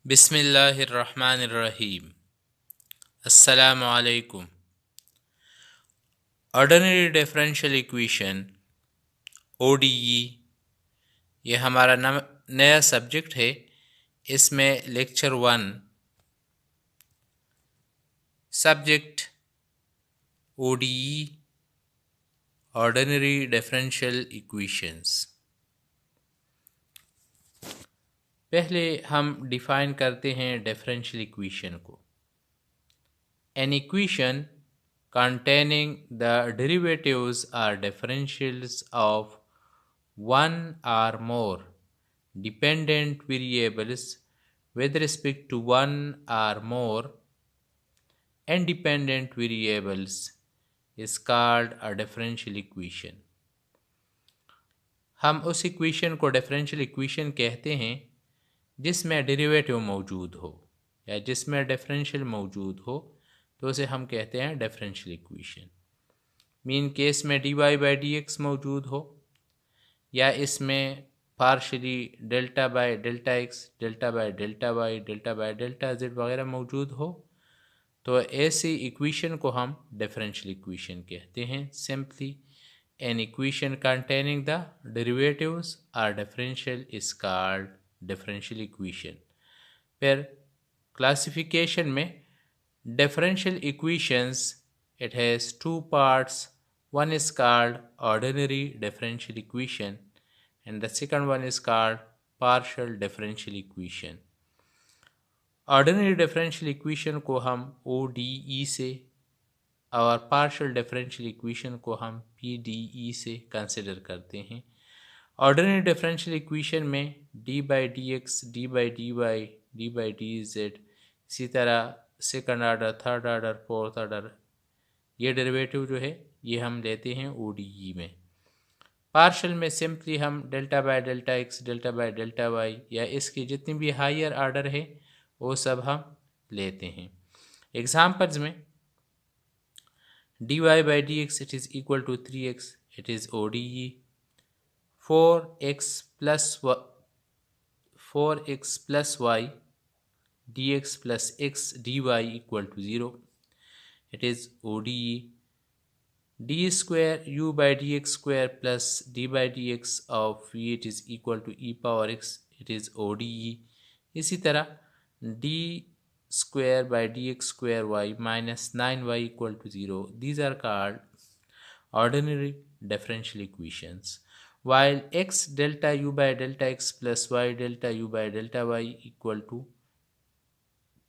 बिस्मिल्लाहिर्रहमानिर्रहीम। अस्सलामु अलैकुम। ऑर्डिनरी डिफरेंशियल इक्वेशन ODE ये हमारा नया सब्जेक्ट है। इसमें lecture 1 subject ODE ordinary differential equations. पहले हम डिफाइन करते हैं डिफरेंशियल इक्वेशन को। An equation containing the derivatives or differentials of one or more dependent variables with respect to one or more independent variables is called a differential equation. हम उस equation को differential equation कहते हैं जिसमें derivative मौजूद हो या जिसमें डिफरेंशियल मौजूद हो, तो उसे हम कहते हैं डिफरेंशियल इक्वेशन। मीन केस में dy बाई dx मौजूद हो या इसमें partially delta by delta x, delta by delta y, delta by delta z वगैरह मौजूद हो, तो ऐसी इक्वेशन को हम डिफरेंशियल इक्वेशन कहते हैं। Simply an equation containing the derivatives are differential is called differential equation. फिर क्लासिफिकेशन में differential equations, it has two parts. One is called ordinary differential equation and the second one is called partial differential equation. Ordinary differential equation को हम ODE से और partial differential equation को हम PDE से consider करते हैं। Ordinary differential equation में d by dx, d by dy, d by dz, इसी तरह second order, third order, fourth order, ये डेरिवेटिव जो है ये हम लेते हैं ODE में। पार्शल में सिंपली हम delta by delta x, delta by delta y या इसकी जितनी भी हायर ऑर्डर है वो सब हम लेते हैं। एग्जाम्पल्स में dy by dx it is equal to 3x, it is ODE। 4x plus y dx plus x dy equal to 0, it is ODE. d square u by dx square plus d by dx of v it is equal to e power x, it is ODE. इसी तरह d square by dx square y minus 9y equal to 0, these are called ordinary differential equations. While x delta u by delta x plus y delta u by delta y equal to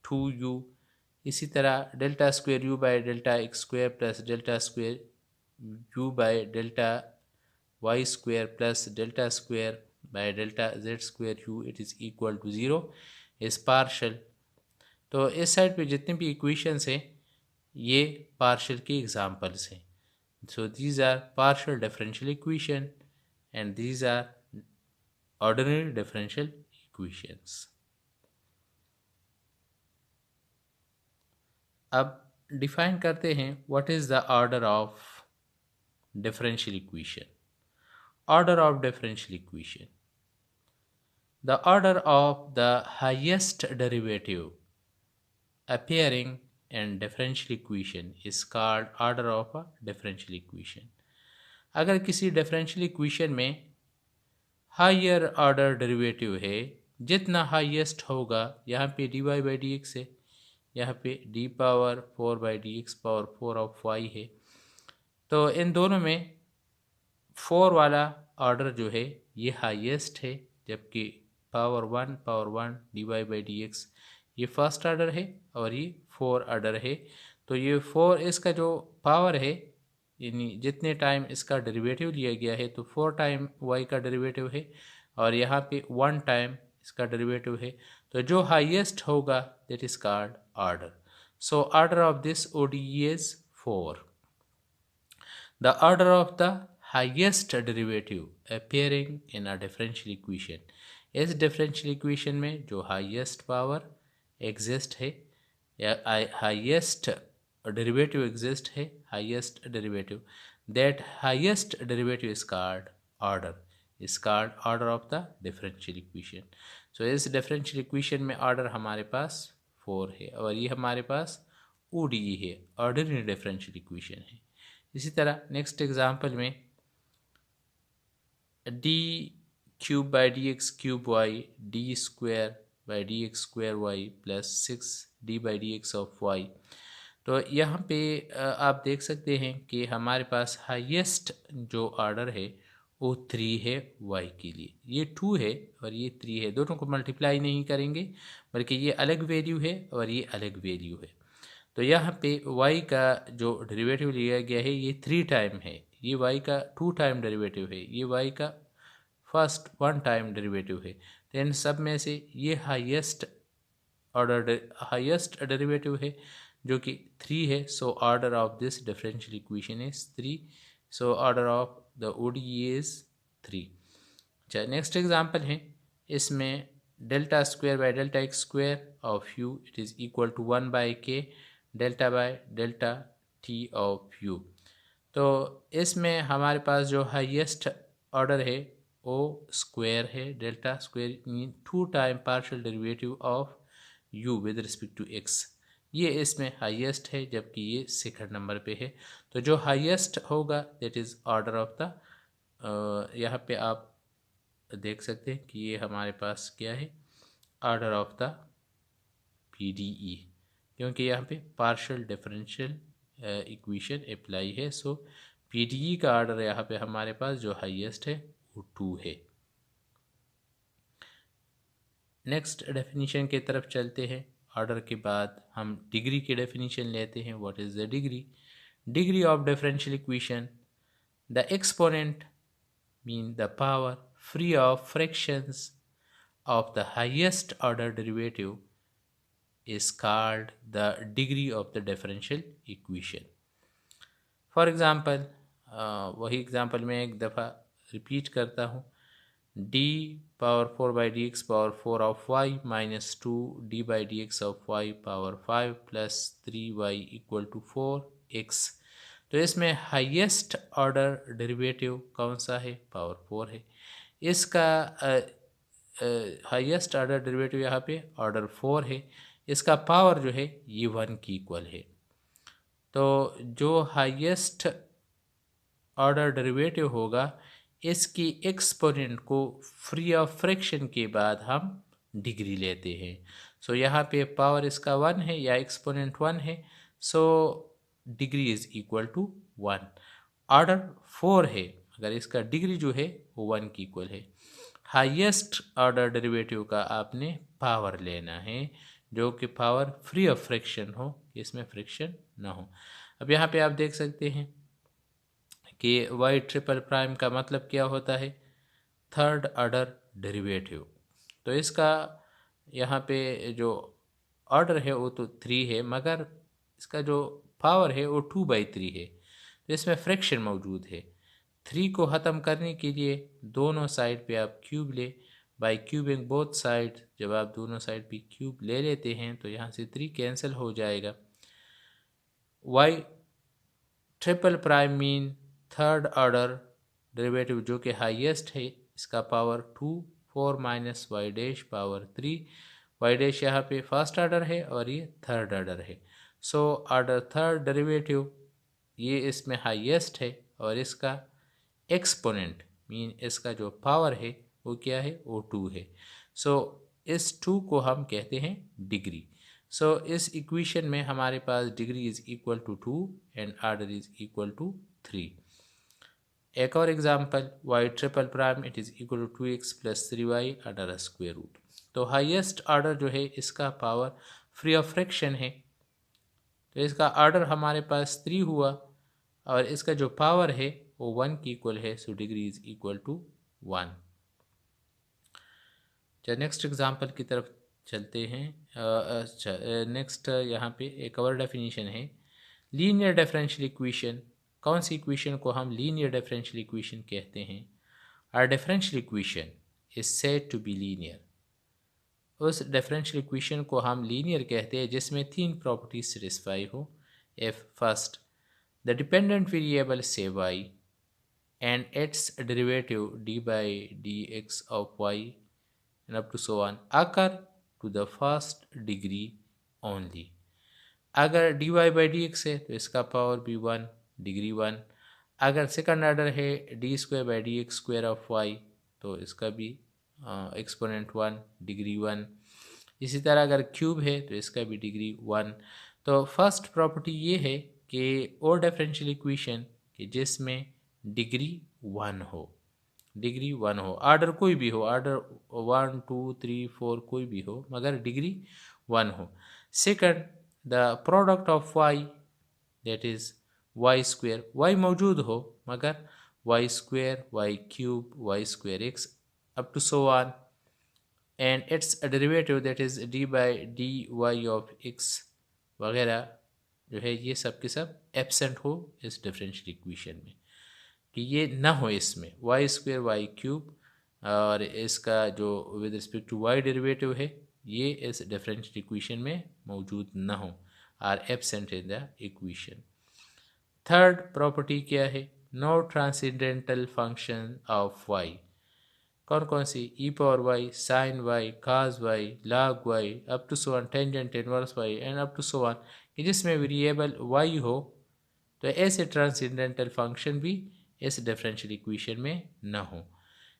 2u, इसी तरह delta square u by delta x square plus delta square u by delta y square plus delta square by delta z square u it is equal to 0 is partial. तो इस side पे जितने भी equations हैं ये partial की examples हैं। So these are partial differential equation and these are ordinary differential equations. अब डिफाइन करते हैं what is the order of differential equation. Order of differential equation, the order of the highest derivative appearing in differential equation is called order of a differential equation. अगर किसी differential equation में higher order derivative है, जितना highest होगा, यहाँ पे dy by d x है, यहाँ पे d power 4 by d x power 4 of y है, तो इन दोनों में 4 वाला ऑर्डर जो है ये हाईएस्ट है, जबकि power 1 dy by d x ये फर्स्ट ऑर्डर है और ये 4 ऑर्डर है। तो ये 4 इसका जो पावर है, यानी जितने टाइम इसका डेरिवेटिव लिया गया है, तो 4 टाइम y का डेरिवेटिव है और यहाँ पे 1 टाइम इसका डेरिवेटिव है, तो जो हाईएस्ट होगा that is called order. So order of this ODE is 4. The order of the highest derivative appearing in a differential equation, इस डिफरेंशियल इक्वेशन में जो हाईएस्ट पावर एग्जिस्ट है या हाईएस्ट डेरिवेटिव एग्जिस्ट है, highest derivative, that highest derivative is called order, is called order of the differential equation. सो इस differential equation में order हमारे पास 4 है और ये हमारे पास ODE है, ऑर्डिनरी डिफरेंशियल इक्वेशन है। इसी तरह नेक्स्ट एग्जांपल में d cube by d x cube y d square by d x square y plus 6 d/dx of y. तो यहाँ पे आप देख सकते हैं कि हमारे पास हाईएस्ट जो ऑर्डर है वो 3 है y के लिए, ये 2 है और ये 3 है, दोनों को मल्टीप्लाई नहीं करेंगे बल्कि ये अलग वैल्यू है और ये अलग वैल्यू है। तो यहाँ पे y का जो डेरिवेटिव लिया गया है ये 3 टाइम है, ये y का 2 टाइम डेरिवेटिव है, ये y का फर्स्ट 1 टाइम डेरिवेटिव है। तो इन सब में से ये हाईएस्ट डेरिवेटिव है जो कि 3 है। So order of this differential equation is 3। So order of the ODE is 3। अच्छा, नेक्स्ट एग्जांपल है, इसमें delta square by delta x square of u it is equal to 1/k delta by delta t of u. तो इसमें हमारे पास जो highest order है वो square है, delta square mean 2 time partial derivative of u with respect to x, ये इसमें highest है जबकि ये सेकंड नंबर पे है। तो जो हाईएस्ट होगा that is order of the, यहाँ पे आप देख सकते हैं कि ये हमारे पास क्या है, ऑर्डर ऑफ द PDE, क्योंकि यहाँ पे पार्शियल डिफरेंशियल इक्वेशन अप्लाई है। सो PDE का ऑर्डर यहाँ पे हमारे पास जो हाईएस्ट है वो 2 है। नेक्स्ट डेफिनेशन की तरफ चलते हैं। ऑर्डर के बाद हम डिग्री की डेफिनेशन लेते हैं। What is the degree? Degree of differential equation, the exponent mean the power free of fractions of the highest order derivative is called the degree of the differential equation. For example, वही example में एक दफ़ा repeat करता हूँ, d power 4/dx power 4 of y minus 2 d/dx of y power 5 plus 3y equal to 4x। तो इसमें highest order derivative कौन सा है? पावर 4 है। इसका हाईएस्ट ऑर्डर डेरिवेटिव यहाँ पे ऑर्डर 4 है, इसका पावर जो है ये 1 की इक्वल है। तो जो हाईएस्ट ऑर्डर डेरिवेटिव होगा इसकी एक्सपोनेंट को फ्री ऑफ फ्रैक्शन के बाद हम डिग्री लेते हैं। सो यहाँ पे पावर इसका 1 है या एक्सपोनेंट 1 है, so degree is equal to 1। Order 4 है, अगर इसका डिग्री जो है वो 1 की इक्वल है। हाईएस्ट ऑर्डर डेरिवेटिव का आपने पावर लेना है जो कि पावर फ्री ऑफ फ्रैक्शन हो, इसमें फ्रैक्शन ना हो। अब यहाँ पे आप देख सकते हैं कि y ट्रिपल प्राइम का मतलब क्या होता है? Third order derivative. तो इसका यहाँ पे जो ऑर्डर है वो तो 3 है मगर इसका जो पावर है वो 2/3 है, तो इसमें फ्रैक्शन मौजूद है। 3 को ख़त्म करने के लिए दोनों साइड पे आप क्यूब ले, बाई क्यूबिंग बोथ साइड, जब आप दोनों साइड पे क्यूब ले लेते हैं तो यहाँ से 3 कैंसिल हो जाएगा। y triple prime mean third order derivative जो कि हाईएस्ट है, इसका power 2 4 minus y dash power 3, y dash यहाँ पे फर्स्ट ऑर्डर है और ये थर्ड ऑर्डर है। सो ऑर्डर थर्ड डेरिवेटिव ये इसमें हाईएस्ट है और इसका एक्सपोनेंट मीन इसका जो पावर है वो क्या है? वो 2 है। सो इस 2 को हम कहते हैं डिग्री। सो इस इक्वेशन में हमारे पास degree is equal to 2 and order is equal to 3। एक और example, y triple prime it is equal to 2x plus 3y under square root. तो हाईएस्ट ऑर्डर जो है इसका पावर फ्री ऑफ फ्रैक्शन है, तो इसका ऑर्डर हमारे पास 3 हुआ और इसका जो पावर है वो 1 की इक्वल है। So degree is equal to 1। चलिए नेक्स्ट एग्जांपल की तरफ चलते हैं। अच्छा, नेक्स्ट यहाँ पे एक और डेफिनेशन है, लीनियर डिफरेंशियल इक्वेशन। कौन सी इक्वेशन को हम लीनियर डिफरेंशियल इक्वेशन कहते हैं? Are differential equation is said to be linear. उस डिफरेंशियल इक्वेशन को हम लीनियर कहते हैं जिसमें 3 प्रॉपर्टीज सेटिस्फाई हो। If first the dependent variable से y and its derivative d/dx of y and up to so on occur to the first degree only. अगर dy by dx है तो इसका पावर भी 1, डिग्री 1. अगर सेकंड ऑर्डर है d square by d x square of y तो इसका भी एक्सपोनेंट 1, डिग्री 1. इसी तरह अगर क्यूब है तो इसका भी डिग्री 1. तो फर्स्ट प्रॉपर्टी ये है कि ओ डिफरेंशियल इक्वेशन कि जिसमें डिग्री 1 हो, डिग्री 1 हो, ऑर्डर कोई भी हो, ऑर्डर 1 2 3 4 कोई भी हो, मगर डिग्री 1 हो. Second, the product of y that is y square, y मौजूद हो मगर y square, y cube, y square x up to so on, and its derivative that is d by d y of x वगैरह जो है ये सब के सब एब्सेंट हो इस डिफरेंशियल इक्वेशन में, कि ये ना हो इसमें वाई स्क्वेयर वाई क्यूब और इसका जो with respect to Y derivative है ये इस डिफरेंशियल इक्वेशन में मौजूद ना हो, or absent in the equation. Third property क्या है? No transcendental function of Y. कौन कौन सी? E power Y, sine Y, cos Y, log Y up to so on, tangent inverse Y and up to so on, कि जिसमें variable Y हो तो ऐसे ट्रांसेंडेंटल फंक्शन भी इस डिफरेंशियल इक्वेशन में ना हो.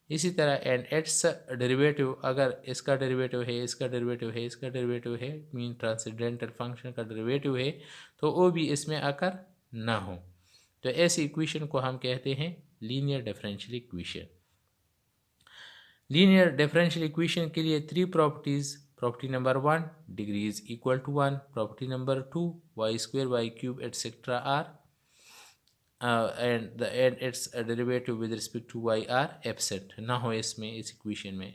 इसी तरह एंड इट्स डेरिवेटिव, अगर इसका डेरिवेटिव है, इसका डेरिवेटिव है, इसका डेरिवेटिव है, मीन ट्रांसेंडेंटल फंक्शन का डेरिवेटिव है तो वो भी इसमें आकर ना हो, तो ऐसी इक्वेशन को हम कहते हैं linear differential equation. Linear differential equation के लिए 3 properties. Property number 1, degree is equal to 1. Property number 2, y square y cube etcetera are and its derivative with respect to y are absent, ना हो इसमें इस इक्वेशन में.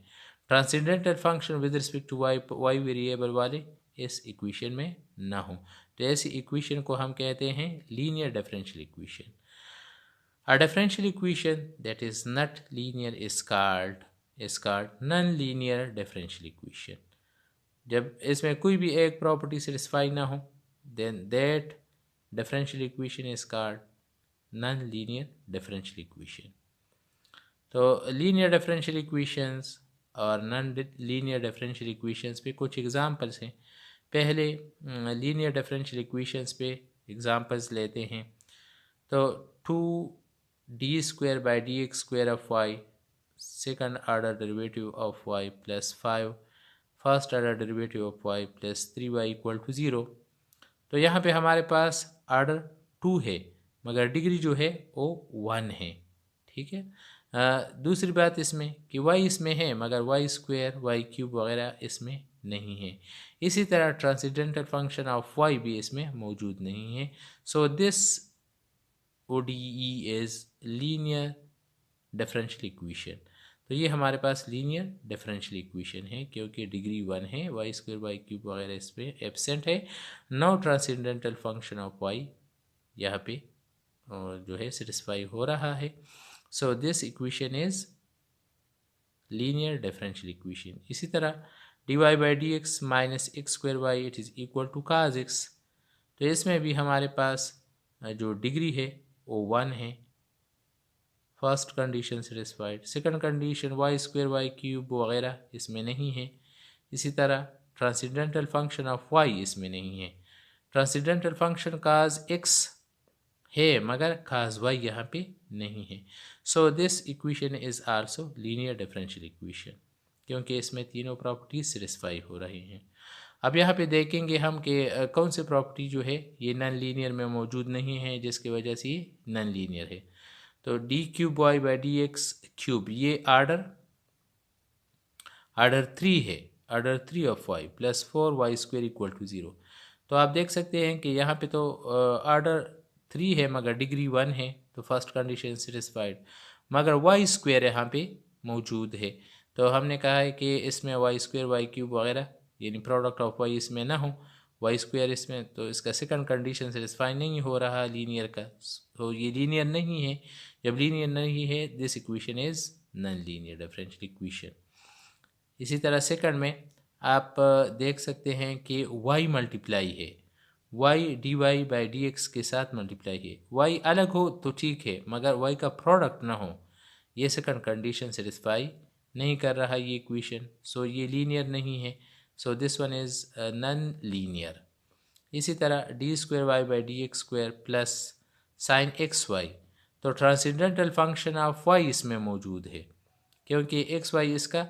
Transcendental function with respect to y variable वाले इस equation में ना हो, तो ऐसी इक्वेशन को हम कहते हैं linear differential equation. A differential equation that is not linear is called non linear differential equation. जब इसमें कोई भी एक प्रॉपर्टी सेटिस्फाई ना हो then that differential equation is called non linear differential equation. तो लीनियर डिफरेंशियल इक्वेशंस और non linear differential equations पे कुछ एग्जांपल्स हैं. पहले लीनियर डिफरेंशियल इक्वेशंस पे एग्जांपल्स लेते हैं. तो 2d square by d x square of y, second order derivative of y plus 5, first order derivative of y plus 3y equal to 0. तो यहाँ पे हमारे पास ऑर्डर 2 है मगर डिग्री जो है वो 1 है. ठीक है. दूसरी बात इसमें कि y इसमें है मगर वाई स्क्वेयर वाई क्यूब वगैरह इसमें नहीं है. इसी तरह ट्रांसेंडेंटल फंक्शन ऑफ y भी इसमें मौजूद नहीं है. So this ODE is linear differential equation. तो ये हमारे पास लीनियर डिफरेंशियल इक्वेशन है क्योंकि डिग्री 1 है, वाई स्क्वेयर वाई क्यूब वगैरह इसमें एब्सेंट है. No transcendental function of y यहाँ पे और जो है सेटिस्फाई हो रहा है. So this equation is linear differential equation. इसी तरह d y by d x minus x square y it is equal to cos x. तो इसमें भी हमारे पास जो डिग्री है वो 1 है. First condition satisfied. Second condition y square y cube वगैरह इसमें नहीं है. इसी तरह ट्रांसेंडेंटल फंक्शन ऑफ वाई इसमें नहीं है. ट्रांसेंडेंटल फंक्शन काज एक्स है मगर काज वाई यहाँ पे नहीं है. So this equation is also linear differential equation क्योंकि इसमें तीनों प्रॉपर्टीज सेटिस्फाई हो रही हैं. अब यहाँ पे देखेंगे हम कि कौन सी प्रॉपर्टी जो है ये नॉन लीनियर में मौजूद नहीं है जिसकी वजह से ये नॉन लीनियर है. तो d cube y by d x cube ये ऑर्डर 3 है, order 3 of y plus 4y square equal to 0. तो आप देख सकते हैं कि यहाँ पे तो ऑर्डर 3 है मगर डिग्री 1 है, तो फर्स्ट कंडीशन सेटिस्फाइड. मगर वाई स्क्वेयर यहाँ पे मौजूद है. तो हमने कहा है कि इसमें वाई स्क्वेयर वाई क्यूब वगैरह यानी प्रोडक्ट ऑफ वाई इसमें ना हो, वाई स्क्वेयर इसमें, तो इसका सेकंड कंडीशन सेटिस्फाई नहीं हो रहा लीनियर का. तो ये लीनियर नहीं है. जब लीनियर नहीं है this equation is non linear differential equation. इसी तरह सेकंड में आप देख सकते हैं कि y मल्टीप्लाई है, y d y by d x के साथ मल्टीप्लाई है. y अलग हो तो ठीक है मगर y का प्रोडक्ट ना हो, ये सेकंड कंडीशन सेटिस्फाई नहीं कर रहा ये इक्वेशन, सो ये लीनियर नहीं है, so this one is non linear. इसी तरह d square y by d x square plus sine x y, तो ट्रांसेंडेंटल फंक्शन ऑफ वाई इसमें मौजूद है क्योंकि एक्स वाई इसका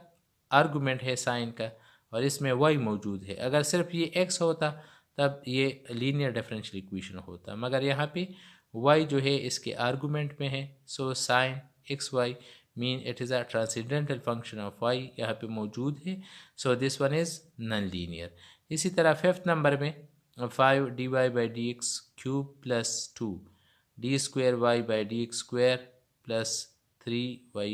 आर्गूमेंट है साइन का और इसमें वाई मौजूद है। अगर सिर्फ ये एक्स होता तब ये लीनियर डिफरेंशियल इक्वेशन होता, मगर यहाँ पे वाई जो है इसके आर्गूमेंट में है, so sine x y mean it is a transcendental function of y यहाँ पे मौजूद है, so this one is non linear. इसी तरह फिफ्थ नंबर में 5 dy by d x cube plus 2 d square y by d x square plus 3y